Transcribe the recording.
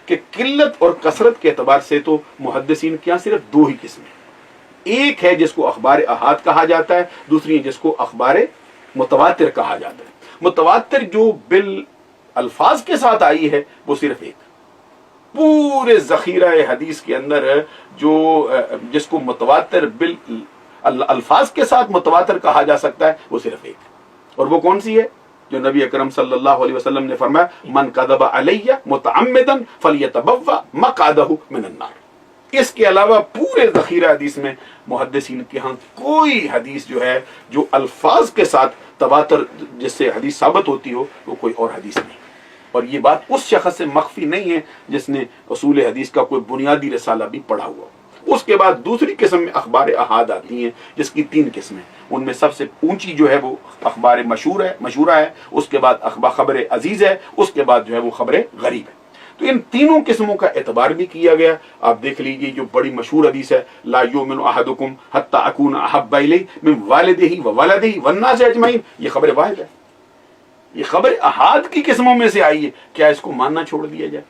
کہ قلت اور کثرت کے اعتبار سے تو محدثین کے یہاں صرف دو ہی قسم ہیں، ایک ہے جس کو اخبار احاد کہا جاتا ہے، دوسری ہے جس کو اخبار متواتر کہا جاتا ہے۔ متواتر جو الفاظ کے ساتھ آئی ہے وہ صرف ایک، پورے ذخیرہ حدیث کے اندر جو جس کو متواتر الفاظ کے ساتھ متواتر کہا جا سکتا ہے وہ صرف ایک، اور وہ کون سی ہے؟ جو نبی اکرم صلی اللہ علیہ وسلم نے فرمایا من کذب علی متعمدا فلیتبوأ مقعدہ من النار۔ اس کے علاوہ پورے ذخیرہ حدیث میں محدثین کے ہاں کوئی حدیث جو ہے جو الفاظ کے ساتھ تواتر جس سے حدیث ثابت ہوتی ہو وہ کوئی اور حدیث نہیں۔ اور یہ بات اس شخص سے مخفی نہیں ہے جس نے اصول حدیث کا کوئی بنیادی رسالہ بھی پڑھا ہوا۔ اس کے بعد دوسری قسم میں اخبار احاد آتی ہیں جس کی 3 قسمیں، ان میں سب سے اونچی جو ہے وہ اخبار مشہورہ ہے، اس کے بعد خبر عزیز ہے، اس کے بعد جو ہے وہ خبر غریب ہے۔ تو ان تینوں قسموں کا اعتبار بھی کیا گیا۔ آپ دیکھ لیجئے جو بڑی مشہور حدیث ہے لا یؤمن احدکم حتی اکون احب الیہ من والدہ وولدہ والناس اجمعین، یہ خبر واحد ہے، یہ خبر احاد کی قسموں میں سے آئی ہے، کیا اس کو ماننا چھوڑ دیا جائے؟